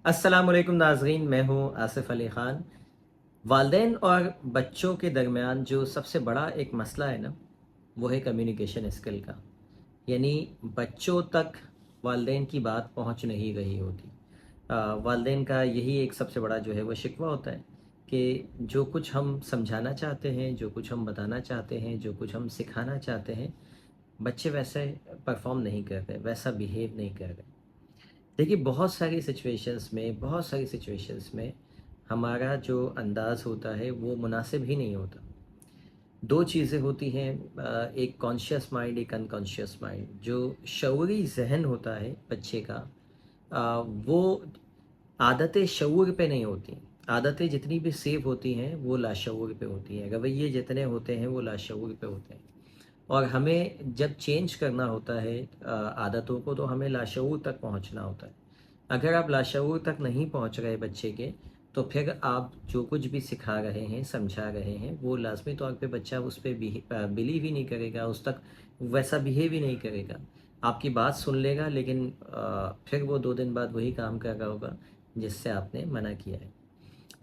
अस्सलाम वालेकुम नाज़रीन, मैं हूँ आसिफ़ अली ख़ान। वालिदैन और बच्चों के दरमियान जो सबसे बड़ा एक मसला है ना, वो है कम्युनिकेशन स्किल का। यानी बच्चों तक वालिदैन की बात पहुँच नहीं रही होती। वालिदैन का यही एक सबसे बड़ा जो है वो शिकवा होता है कि जो कुछ हम समझाना चाहते हैं, जो कुछ हम बताना चाहते हैं, जो कुछ हम सिखाना चाहते हैं, बच्चे वैसे परफ़ॉर्म नहीं कर रहे, वैसा बिहेव नहीं कर रहे। देखिए बहुत सारी सिचुएशंस में हमारा जो अंदाज़ होता है वो मुनासिब ही नहीं होता। 2 चीज़ें होती हैं, एक कॉन्शियस माइंड, एक अनकॉन्शियस माइंड। जो शऊरी ज़हन होता है बच्चे का, वो आदतें शऊर पे नहीं होती। आदतें जितनी भी सेव होती हैं वो लाशऊर पे होती हैं, रवैये जितने होते हैं वो लाशऊर पे होते हैं। और हमें जब चेंज करना होता है आदतों को, तो हमें लाशऊर तक पहुंचना होता है। अगर आप लाशऊर तक नहीं पहुंच रहे बच्चे के, तो फिर आप जो कुछ भी सिखा रहे हैं, समझा रहे हैं, वो लाजमी तौर पे बच्चा उस पर बिलीव ही नहीं करेगा, उस तक वैसा बिहेव ही नहीं करेगा। आपकी बात सुन लेगा, लेकिन फिर वो 2 दिन बाद वही काम कर रहा होगा जिससे आपने मना किया है।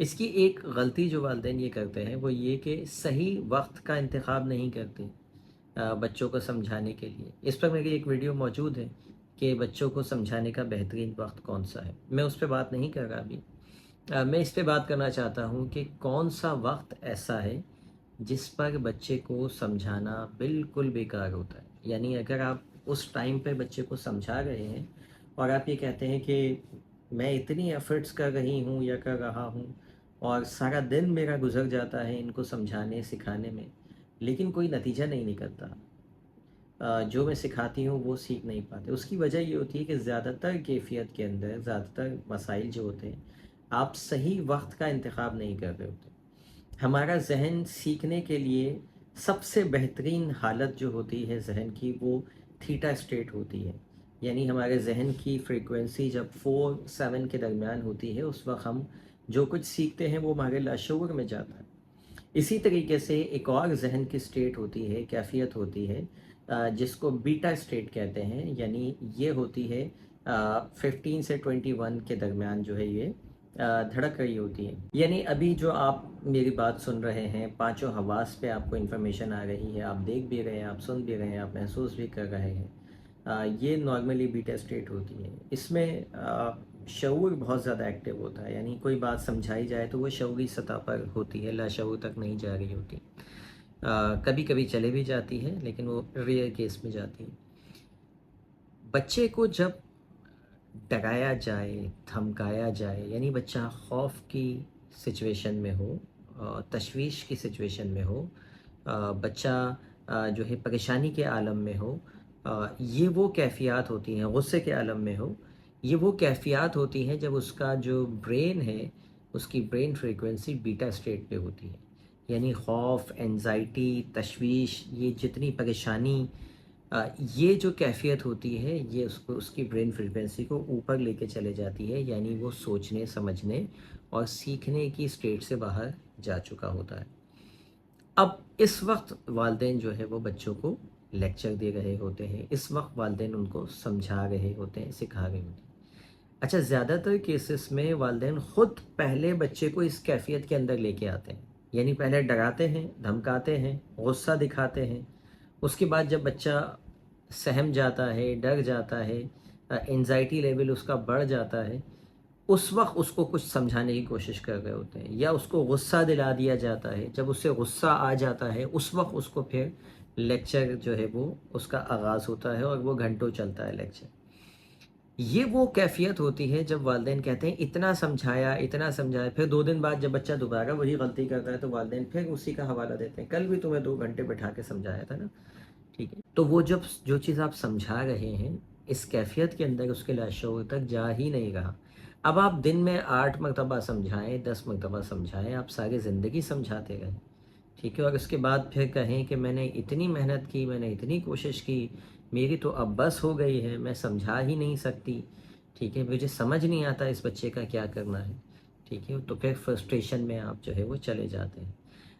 इसकी एक गलती जो वालिदैन ये करते हैं वो ये कि सही वक्त का इंतखाब नहीं करते बच्चों को समझाने के लिए। इस पर मेरी एक वीडियो मौजूद है कि बच्चों को समझाने का बेहतरीन वक्त कौन सा है। मैं उस पर बात नहीं कर रहा अभी। मैं इस पे बात करना चाहता हूँ कि कौन सा वक्त ऐसा है जिस पर बच्चे को समझाना बिल्कुल बेकार होता है। यानी अगर आप उस टाइम पे बच्चे को समझा रहे हैं और आप ये कहते हैं कि मैं इतनी एफर्ट्स कर रही हूँ या कर रहा हूँ और सारा दिन मेरा गुजर जाता है इनको समझाने सिखाने में, लेकिन कोई नतीजा नहीं निकलता, जो मैं सिखाती हूँ वो सीख नहीं पाते। उसकी वजह ये होती है कि ज़्यादातर कैफ़ियत के अंदर ज़्यादातर मसाइल जो होते हैं, आप सही वक्त का इंतखाब नहीं कर रहे होते। हमारा ज़हन सीखने के लिए सबसे बेहतरीन हालत जो होती है ज़हन की, वो थीटा स्टेट होती है। यानी हमारे ज़हन की फ्रीक्वेंसी जब 4-7 के दरमियान होती है, उस वक्त हम जो कुछ सीखते हैं वो हमारे लाशऊर में जाता है। इसी तरीके से एक और ज़हन की स्टेट होती है, कैफ़ियत होती है, जिसको बीटा स्टेट कहते हैं। यानी ये होती है 15 से 21 के दरमियान जो है ये धड़क रही होती है। यानी अभी जो आप मेरी बात सुन रहे हैं, पांचों हवास पे आपको इन्फॉर्मेशन आ रही है, आप देख भी रहे हैं, आप सुन भी रहे हैं, आप महसूस भी कर रहे हैं, ये नॉर्मली बीटा स्टेट होती है। इसमें शऊर बहुत ज़्यादा एक्टिव होता है। यानी कोई बात समझाई जाए तो वो शऊरी सतह पर होती है, लाशऊर तक नहीं जा रही होती। कभी कभी चले भी जाती है, लेकिन वो रेयर केस में जाती है। बच्चे को जब डराया जाए, धमकाया जाए, यानी बच्चा खौफ की सिचुएशन में हो, तशवीश की सिचुएशन में हो, बच्चा जो है परेशानी के आलम में हो, ये वो कैफ़ियत होती हैं, गुस्से के आलम में हो, ये वो कैफ़ियत होती हैं जब उसका जो ब्रेन है, उसकी ब्रेन फ्रीक्वेंसी बीटा स्टेट पे होती है। यानी खौफ, एंजाइटी, तशवीश, ये जितनी परेशानी, ये जो कैफ़ियत होती है, ये उसको उसकी ब्रेन फ्रीक्वेंसी को ऊपर लेके चले जाती है। यानी वो सोचने, समझने और सीखने की स्टेट से बाहर जा चुका होता है। अब इस वक्त वालिदैन जो है वो बच्चों को लेक्चर दे रहे होते हैं, इस वक्त वालिदैन उनको समझा रहे होते हैं, सिखा रहे होते हैं। अच्छा, ज़्यादातर केसेस में वालिदैन ख़ुद पहले बच्चे को इस कैफ़ियत के अंदर लेके आते हैं। यानी पहले डराते हैं, धमकाते हैं, गुस्सा दिखाते हैं। उसके बाद जब बच्चा सहम जाता है, डर जाता है, एंजाइटी लेवल उसका बढ़ जाता है, उस वक्त उसको कुछ समझाने की कोशिश कर रहे होते हैं, या उसको गुस्सा दिला दिया जाता है। जब उससे गुस्सा आ जाता है, उस वक्त उसको फिर लेक्चर जो है वो उसका आगाज़ होता है और वो घंटों चलता है लेक्चर। ये वो कैफ़ियत होती है जब वालिदैन कहते हैं इतना समझाया, फिर 2 दिन बाद जब बच्चा दोबारा वही गलती करता है तो वालिदैन फिर उसी का हवाला देते हैं, कल भी तुम्हें 2 घंटे बैठा के समझाया था ना। ठीक है, तो वो जब जो चीज़ आप समझा रहे हैं, इस कैफ़ियत के अंदर उसके लाशऊर तक जा ही नहीं रहा। अब आप दिन में 8 मरतबा समझाएं, 10 मरतबा समझाएं, आप सारी ज़िंदगी समझाते रहें, ठीक है, और उसके बाद फिर कहें कि मैंने इतनी मेहनत की, मैंने इतनी कोशिश की, मेरी तो अब बस हो गई है, मैं समझा ही नहीं सकती, ठीक है, मुझे समझ नहीं आता इस बच्चे का क्या करना है, ठीक है, तो फिर फ्रस्ट्रेशन में आप जो है वो चले जाते हैं।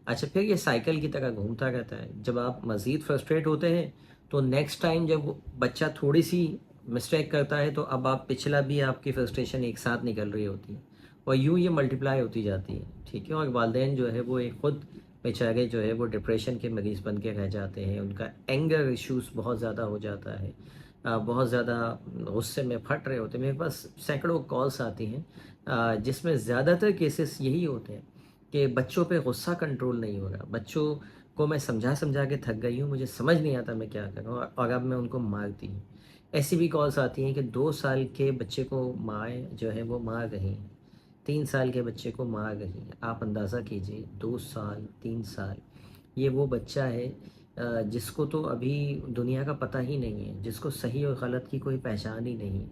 अच्छा, फिर ये साइकिल की तरह घूमता रहता है। जब आप मज़ीद फ्रस्ट्रेट होते हैं तो नेक्स्ट टाइम जब वो बच्चा थोड़ी सी मिस्टेक करता है तो अब आप पिछला भी आपकी फ्रस्ट्रेशन एक साथ निकल रही होती है और यूँ ये मल्टीप्लाई होती जाती है, ठीक है। और वालिदैन जो है वो एक खुद बेचारे जो है वो डिप्रेशन के मरीज़ बन के रह जाते हैं, उनका एंगर इश्यूज़ बहुत ज़्यादा हो जाता है, बहुत ज़्यादा गुस्से में फट रहे होते हैं। मेरे पास सैकड़ों कॉल्स आती हैं जिसमें ज़्यादातर केसेस यही होते हैं कि बच्चों पे गुस्सा कंट्रोल नहीं हो रहा, बच्चों को मैं समझा समझा के थक गई हूँ, मुझे समझ नहीं आता मैं क्या करूँ और अब मैं उनको मारती हूँ। ऐसी भी कॉल्स आती हैं कि 2 साल के बच्चे को माएँ जो है वो मार रही हैं, 3 साल के बच्चे को मार रही हैं। आप अंदाज़ा कीजिए 2 साल, 3 साल, ये वो बच्चा है जिसको तो अभी दुनिया का पता ही नहीं है, जिसको सही और गलत की कोई पहचान ही नहीं है,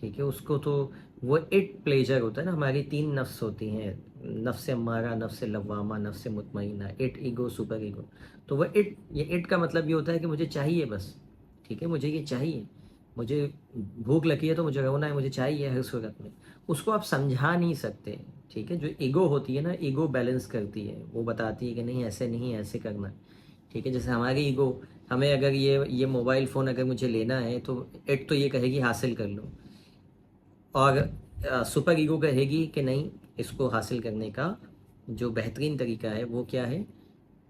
ठीक है। उसको तो वो इट प्लेजर होता है ना, हमारी 3 नफ्स होती हैं, नफ्स अम्मारा, नफ्स लव्वामा, नफ्स मुतमइन्ना, इट, ईगो, सुपर ईगो। तो वो इट, ये इट का मतलब ये होता है कि मुझे चाहिए बस, ठीक है, मुझे ये चाहिए, मुझे भूख लगी है तो मुझे रोना है, मुझे चाहिए हर सूरत में। उसको आप समझा नहीं सकते, ठीक है। जो ईगो होती है ना, ईगो बैलेंस करती है, वो बताती है कि नहीं ऐसे नहीं, ऐसे करना है, ठीक है। जैसे हमारी ईगो, हमें अगर ये मोबाइल फ़ोन अगर मुझे लेना है तो इट तो ये कहेगी हासिल कर लो, और सुपर ईगो कहेगी कि नहीं, इसको हासिल करने का जो बेहतरीन तरीका है वो क्या है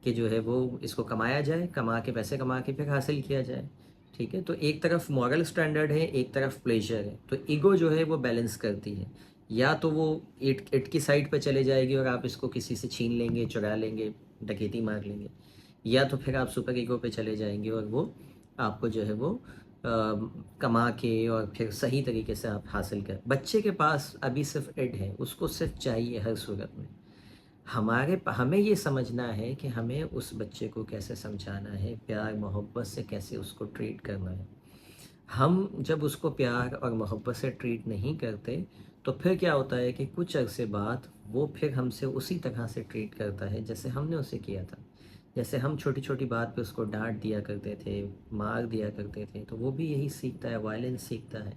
कि जो है वो इसको कमाया जाए, कमा के पैसे कमा के फिर हासिल किया जाए, ठीक है। तो एक तरफ मॉरल स्टैंडर्ड है, एक तरफ प्लेजर है, तो ईगो जो है वो बैलेंस करती है। या तो वो इट इट की साइड पे चले जाएगी और आप इसको किसी से छीन लेंगे, चुरा लेंगे, डकैती मार लेंगे, या तो फिर आप सुपर ईगो पे चले जाएंगे और वो आपको जो है वो कमा के और फिर सही तरीके से आप हासिल कर। बच्चे के पास अभी सिर्फ इड है, उसको सिर्फ चाहिए हर सूरत में। हमें ये समझना है कि हमें उस बच्चे को कैसे समझाना है, प्यार मोहब्बत से कैसे उसको ट्रीट करना है। हम जब उसको प्यार और मोहब्बत से ट्रीट नहीं करते तो फिर क्या होता है कि कुछ अरसे बाद वो फिर हमसे उसी तरह से ट्रीट करता है जैसे हमने उसे किया था। जैसे हम छोटी छोटी बात पे उसको डांट दिया करते थे, मार दिया करते थे, तो वो भी यही सीखता है, वायलेंस सीखता है।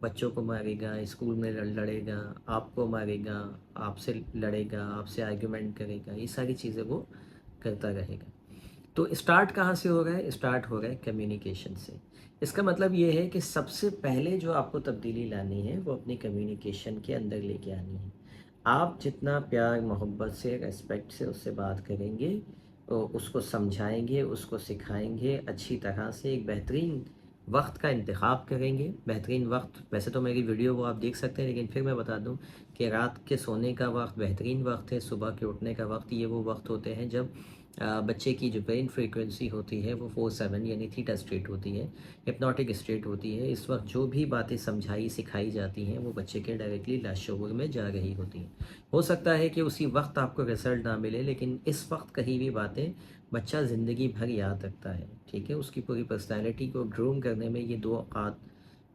बच्चों को मारेगा, स्कूल में लड़ेगा, आपको मारेगा, आपसे लड़ेगा, आपसे आर्ग्यूमेंट करेगा, ये सारी चीज़ें वो करता रहेगा। तो स्टार्ट कहाँ से हो रहा है? स्टार्ट हो रहा है कम्युनिकेशन से। इसका मतलब ये है कि सबसे पहले जो आपको तब्दीली लानी है वो अपनी कम्युनिकेशन के अंदर लेके आनी है। आप जितना प्यार मोहब्बत से, रेस्पेक्ट से उससे बात करेंगे, उसको समझाएंगे, उसको सिखाएंगे, अच्छी तरह से एक बेहतरीन वक्त का इंतखाब करेंगे। बेहतरीन वक्त, वैसे तो मेरी वीडियो वो आप देख सकते हैं, लेकिन फिर मैं बता दूं कि रात के सोने का वक्त बेहतरीन वक्त है, सुबह के उठने का वक्त, ये वो वक्त होते हैं जब बच्चे की जो ब्रेन फ्रीक्वेंसी होती है वो 4/7 यानी थीटा स्टेट होती है, हिप्नोटिक स्टेट होती है। इस वक्त जो भी बातें समझाई सिखाई जाती हैं वो बच्चे के डायरेक्टली लाशऊर में जा रही होती हैं। हो सकता है कि उसी वक्त आपको रिजल्ट ना मिले, लेकिन इस वक्त कही भी बातें बच्चा ज़िंदगी भर याद रखता है, ठीक है। उसकी पूरी पर्सनैलिटी को ग्रूम करने में ये 2 औक़ात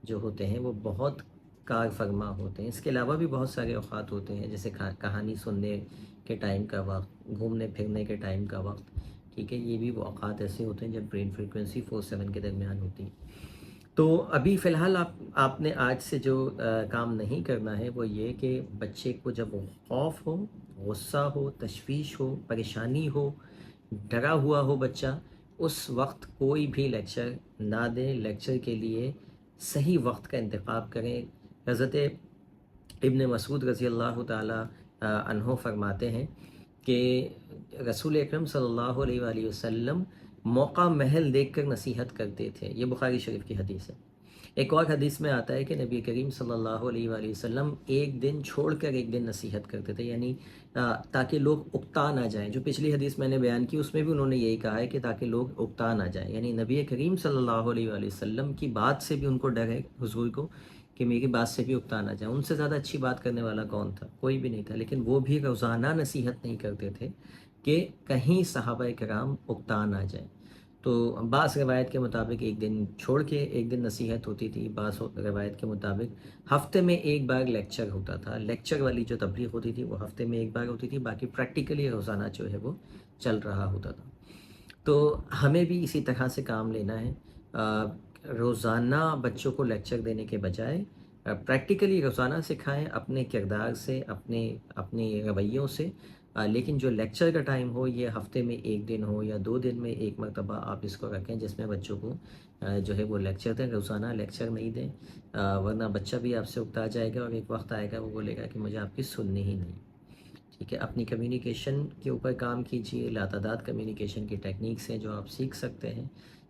जो होते हैं वो बहुत कार फरमा होते हैं। इसके अलावा भी बहुत सारे औक़ात होते हैं, जैसे कहानी सुनने के टाइम का वक्त, घूमने फिरने के टाइम का वक्त, ठीक है। ये भी वो औक़ात ऐसे होते हैं जब ब्रेन फ्रीक्वेंसी 4/7 के दरमियान होती है। तो अभी फ़िलहाल आपने आज से जो काम नहीं करना है वो ये कि बच्चे को जब खौफ हो, गुस्सा हो, तशवीश हो, परेशानी हो, डरा हुआ हो बच्चा, उस वक्त कोई भी लेक्चर ना दें। लेक्चर के लिए सही वक्त का इंतखाब करें। हज़रत इब्न मसूद रज़ी अल्लाह ताला अन्हो फरमाते हैं कि रसूल अकरम सल्लल्लाहु अलैहि वसल्लम मौका महल देखकर नसीहत करते थे। ये बुखारी शरीफ की हदीस है। एक और हदीस में आता है कि नबी करीम सल्लल्लाहु अलैहि वसल्लम एक दिन छोड़कर एक दिन नसीहत करते थे, यानी ताकि लोग उकता ना जाएं। जो पिछली हदीस मैंने बयान की उसमें भी उन्होंने यही कहा है कि ताकि लोग उकता ना जाएं, यानी नबी करीम सल्लल्लाहु अलैहि वसल्लम की बात से भी उनको डर है हुजूर को कि मेरी बात से भी उकता ना जाए। उनसे ज़्यादा अच्छी बात करने वाला कौन था? कोई भी नहीं था। लेकिन वो भी रोज़ाना नसीहत नहीं करते थे कि कहीं सहाबा कराम उकता ना जाए। तो बाज़ रवायत के मुताबिक एक दिन छोड़ के एक दिन नसीहत होती थी, बाज़ रवायत के मुताबिक हफ़्ते में एक बार लेक्चर होता था। लेक्चर वाली जो तबलीग होती थी वो हफ़्ते में एक बार होती थी, बाकी प्रैक्टिकली रोज़ाना जो है वो चल रहा होता था। तो हमें भी इसी तरह से काम लेना है। रोज़ाना बच्चों को लेक्चर देने के बजाय प्रैक्टिकली रोज़ाना सिखाएं, अपने किरदार से, अपने अपने रवैयों से। लेकिन जो लेक्चर का टाइम हो ये हफ़्ते में 1 दिन हो या 2 दिन में 1 मरतबा आप इसको रखें, जिसमें बच्चों को جو ہے وہ لیکچر دیں، روزانہ لیکچر نہیں دیں، ورنہ بچہ بھی آپ سے اکتا جائے گا اور ایک وقت آئے گا وہ بولے گا کہ مجھے آپ کی سننی ہی نہیں۔ ٹھیک ہے، اپنی کمیونیکیشن کے اوپر کام کیجیے، لاتعداد کمیونیکیشن کی ٹیکنیکس ہیں جو آپ سیکھ سکتے ہیں۔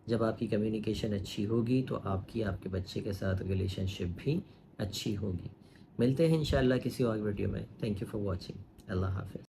جب آپ کی کمیونیکیشن اچھی ہوگی تو آپ کے بچے کے ساتھ ریلیشن شپ بھی اچھی ہوگی۔ ملتے ہیں انشاءاللہ کسی اور ویڈیو میں۔ Thank you for watching. اللہ حافظ۔